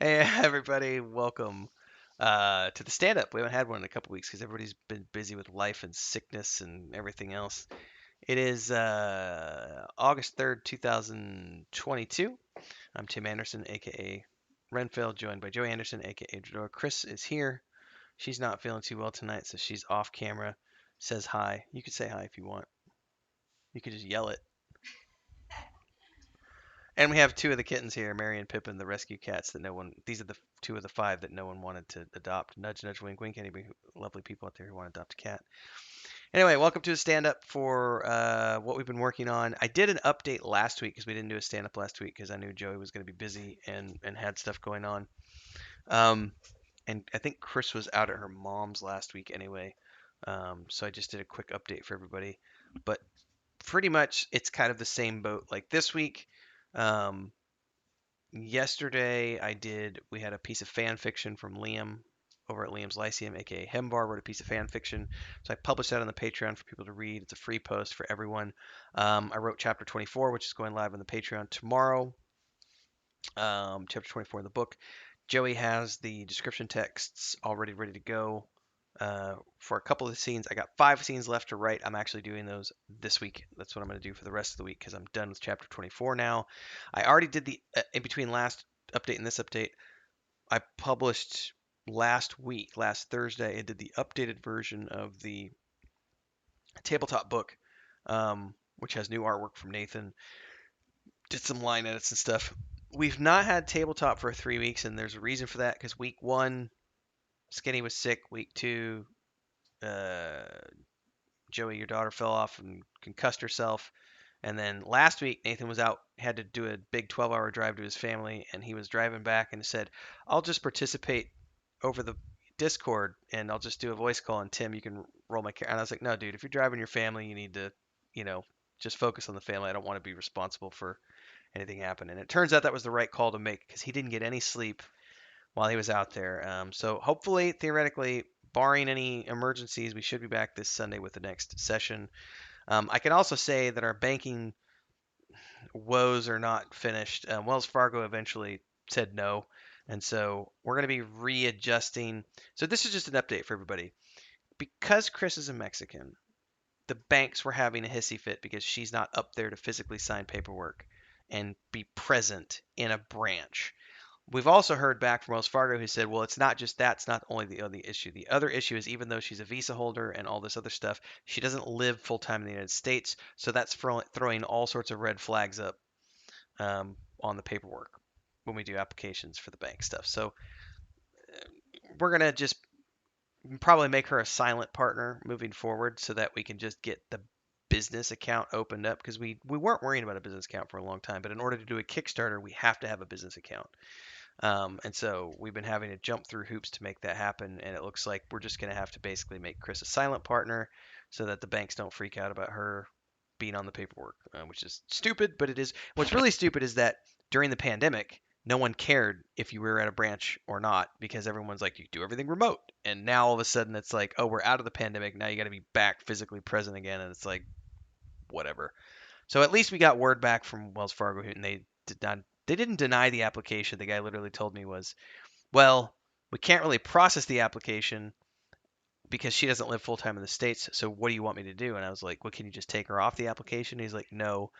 Hey everybody, welcome to the stand-up. We haven't had one in a couple weeks because everybody's been busy with life and sickness and everything else. It is August 3rd, 2022. I'm Tim Anderson, aka Renfield, joined by Joey Anderson, aka Drador. Chris is here. She's not feeling too well tonight, so she's off camera. Says hi. You could say hi if you want. You could just yell it. And we have two of the kittens here, Mary and Pippin, the rescue cats that no one. These are the two of the five that no one wanted to adopt. Nudge, nudge, wink, wink. Anybody, lovely people out there who want to adopt a cat. Anyway, welcome to a stand up for what we've been working on. I did an update last week because we didn't do a stand up last week because I knew Joey was going to be busy and had stuff going on. Um, and I think Chris was out at her mom's last week anyway. So I just did a quick update for everybody. But pretty much it's kind of the same boat. Like this week, um, yesterday we had a piece of fan fiction from Liam over at Liam's Lyceum, aka Hembar, wrote a piece of fan fiction. So I published that on the Patreon for people to read. It's a free post for everyone. I wrote chapter 24, which is going live on the Patreon tomorrow. Chapter 24 of the book. Joey has the description texts already ready to go for a couple of the scenes. I got 5 scenes left to write. I'm actually doing those this week. That's what I'm going to do for the rest of the week because I'm done with chapter 24 now. I already did the in between last update and this update. I published last week, last Thursday. I did the updated version of the tabletop book, which has new artwork from Nathan. Did some line edits and stuff. We've not had tabletop for 3 weeks, and there's a reason for that because week one, Skinny was sick. Week two, uh, Joey, your daughter, fell off and concussed herself. And then last week, Nathan was out, had to do a big 12-hour drive to his family, and he was driving back and said, I'll just participate over the Discord and I'll just do a voice call, and Tim, you can roll my camera. And I was like, no, dude, if you're driving your family, you need to, you know, just focus on the family. I don't want to be responsible for anything happening. And it turns out that was the right call to make because he didn't get any sleep while he was out there. So hopefully, theoretically, barring any emergencies, we should be back this Sunday with the next session. I can also say that our banking woes are not finished. Wells Fargo eventually said no, and so we're going to be readjusting. So this is just an update for everybody. Because Chris is a Mexican, the banks were having a hissy fit because she's not up there to physically sign paperwork and be present in a branch. We've also heard back from Wells Fargo who said, well, it's not just that. It's not only the only issue. The other issue is even though she's a visa holder and all this other stuff, she doesn't live full time in the United States. So that's throwing all sorts of red flags up on the paperwork when we do applications for the bank stuff. So we're going to just probably make her a silent partner moving forward so that we can just get the business account opened up because we weren't worrying about a business account for a long time. But in order to do a Kickstarter, we have to have a business account. And so we've been having to jump through hoops to make that happen. And it looks like we're just going to have to basically make Chris a silent partner so that the banks don't freak out about her being on the paperwork, which is stupid, but it is. What's really stupid is that during the pandemic, no one cared if you were at a branch or not because everyone's like, you do everything remote. And now all of a sudden it's like, oh, we're out of the pandemic. Now you got to be back physically present again. And it's like, whatever. So at least we got word back from Wells Fargo, and they didn't deny the application. The guy literally told me was, well, we can't really process the application because she doesn't live full time in the States. So what do you want me to do? And I was like, well, can you just take her off the application? He's like, no,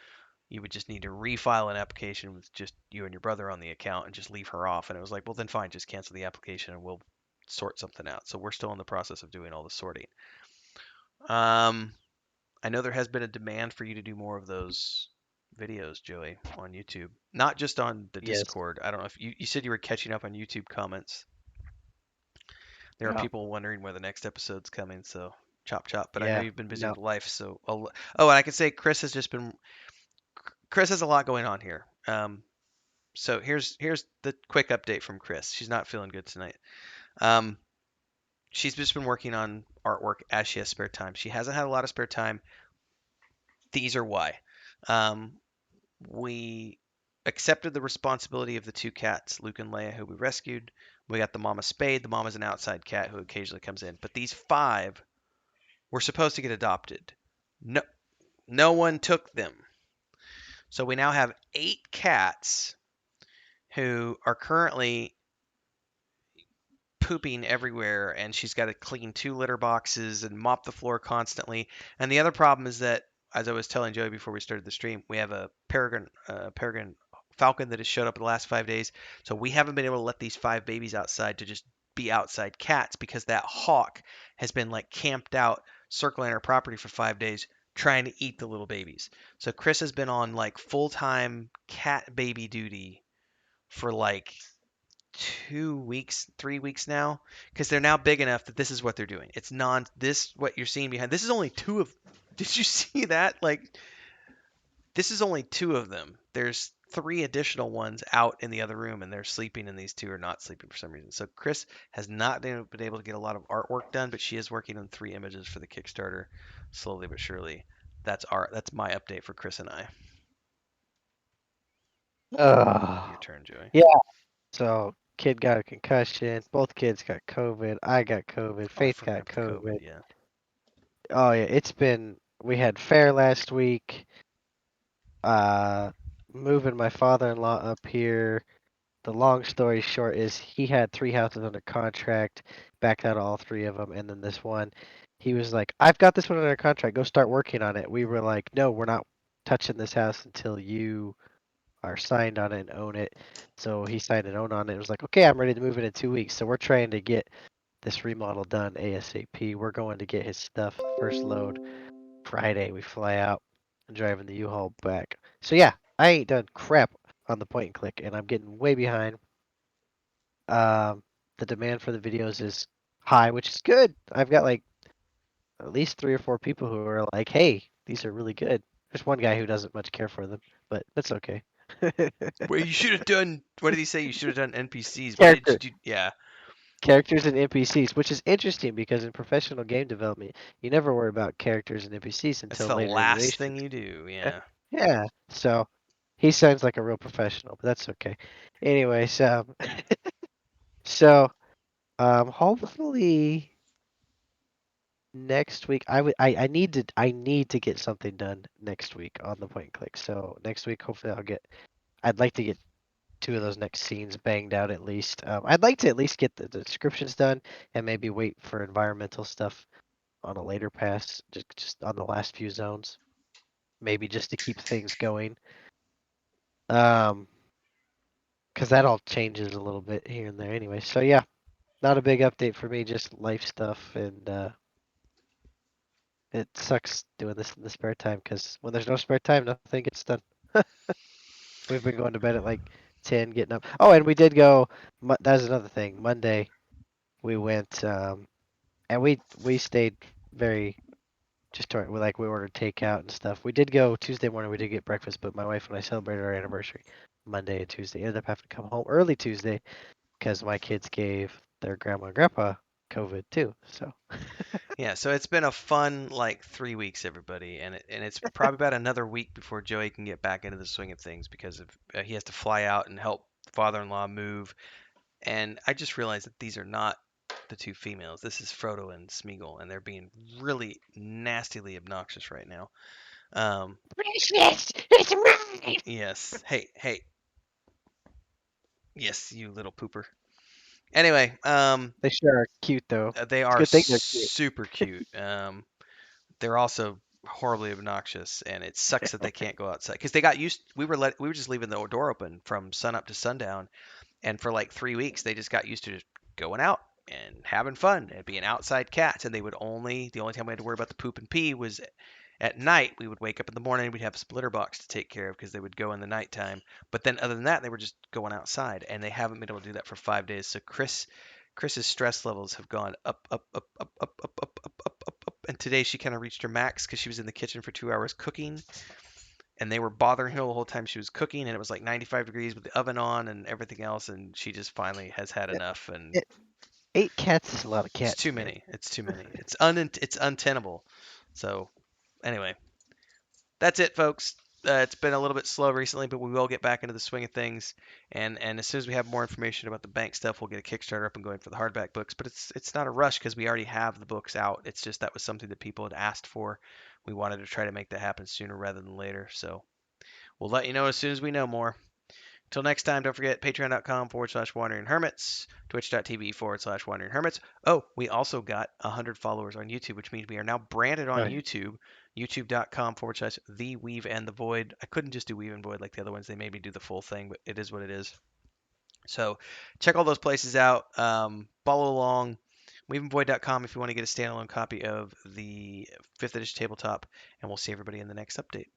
you would just need to refile an application with just you and your brother on the account and just leave her off. And I was like, well, then fine, just cancel the application and we'll sort something out. So we're still in the process of doing all the sorting. Um, I know there has been a demand for you to do more of those videos, Joey, on YouTube, not just on the Yes. Discord. I don't know if you said you were catching up on YouTube comments. There are Yeah. people wondering where the next episode's coming, so chop chop. But I know Yeah. you've been busy No. with life, so oh, and I can say Chris has a lot going on here. So here's the quick update from Chris. She's not feeling good tonight. Um, she's just been working on artwork as she has spare time. She hasn't had a lot of spare time. These are why. Um, we accepted the responsibility of the two cats, Luke and Leia, who we rescued. We got the mama Spade. The mama's an outside cat who occasionally comes in. But these five were supposed to get adopted. No, no one took them. So we now have 8 cats who are currently pooping everywhere, and she's got to clean 2 litter boxes and mop the floor constantly. And the other problem is that, as I was telling Joey before we started the stream, we have a peregrine falcon that has showed up in the last 5 days. So we haven't been able to let these 5 babies outside to just be outside cats because that hawk has been like camped out circling our property for 5 days trying to eat the little babies. So Chris has been on like full-time cat baby duty for like 2 weeks, 3 weeks now, because they're now big enough that this is what they're doing. It's non this what you're seeing behind. This is only two of. Did you see that? Like this is only two of them. There's three additional ones out in the other room, and they're sleeping, and these two are not sleeping for some reason. So Chris has not been able to get a lot of artwork done, but she is working on 3 images for the Kickstarter, slowly but surely. That's art. That's my update for Chris and I. Your Oh, turn, Joey. yeah. So kid got a concussion. Both kids got COVID. I got COVID. Oh, I Faith got forgot the COVID. COVID. Yeah. Oh yeah, it's been. We had fair last week. Uh, moving my father-in-law up here. The long story short is he had 3 houses under contract, backed out of all three of them, and then this one, he was like, "I've got this one under contract. Go start working on it." We were like, "No, we're not touching this house until you are signed on it and own it." So he signed and owned on it. It was like, "Okay, I'm ready to move in 2 weeks." So we're trying to get this remodel done ASAP. We're going to get his stuff first load Friday. We fly out and driving the U-Haul back. So yeah, I ain't done crap on the point and click, and I'm getting way behind. Um, the demand for the videos is high, which is good. I've got like at least 3 or 4 people who are like, "Hey, these are really good." There's one guy who doesn't much care for them, but that's okay. Well, you should have done. What did he say? You should have done NPCs. Why did Character you do? Yeah, characters and NPCs, which is interesting because in professional game development, you never worry about characters and NPCs that's until the later last iterations. thing you do. Yeah, Yeah. yeah. So he sounds like a real professional, but that's okay. Anyways, so hopefully next week I need to get something done next week on the point and click. So next week hopefully I'd like to get two of those next scenes banged out at least. I'd like to at least get the descriptions done and maybe wait for environmental stuff on a later pass, just on the last few zones, maybe just to keep things going. Um, because that all changes a little bit here and there anyway. So yeah, not a big update for me, just life stuff, and it sucks doing this in the spare time because when there's no spare time, nothing gets done. We've been going to bed at like 10, getting up. Oh, and we did go. That's another thing. Monday we went, and we stayed very just like we ordered takeout and stuff. We did go Tuesday morning. We did get breakfast, but my wife and I celebrated our anniversary Monday and Tuesday. Ended up having to come home early Tuesday because my kids gave their grandma and grandpa COVID too. So Yeah, so it's been a fun like 3 weeks, everybody, and it's probably about another week before Joey can get back into the swing of things because of he has to fly out and help father-in-law move. And I just realized that these are not the two females. This is Frodo and Smeagol, and they're being really nastily obnoxious right now. Um, Precious, it's mine. yes. Hey, hey. Yes, you little pooper. Anyway, They sure are cute though. they It's a are good thing they're cute. super cute. They're also horribly obnoxious, and it sucks that they can't go outside because they got used. We were just leaving the door open from sun up to sundown, and for like 3 weeks they just got used to just going out and having fun and being outside cats. And they would only the only time we had to worry about the poop and pee was at night. We would wake up in the morning, we'd have a splitter box to take care of because they would go in the nighttime. But then other than that, they were just going outside, and they haven't been able to do that for 5 days. So Chris's stress levels have gone up, up, up, up, up, up, up, up, up, up, up. And today she kind of reached her max because she was in the kitchen for 2 hours cooking, and they were bothering her the whole time she was cooking, and it was like 95 degrees with the oven on and everything else, and she just finally has had Yeah, enough. And 8 cats is a lot of it's too cats, man. many. It's too many. It's untenable. So anyway, that's it, folks. It's been a little bit slow recently, but we will get back into the swing of things. And as soon as we have more information about the bank stuff, we'll get a Kickstarter up and going for the hardback books. But it's not a rush because we already have the books out. It's just that was something that people had asked for. We wanted to try to make that happen sooner rather than later. So we'll let you know as soon as we know more. Until next time, don't forget patreon.com/wandering hermits, twitch.tv/wandering hermits. Oh, we also got 100 followers on YouTube, which means we are now branded on Oh, yeah. YouTube, youtube.com/the weave and the void. I couldn't just do weave and void like the other ones. They made me do the full thing, but it is what it is. So check all those places out. Follow along. Weaveandvoid.com if you want to get a standalone copy of the 5th edition tabletop, and we'll see everybody in the next update.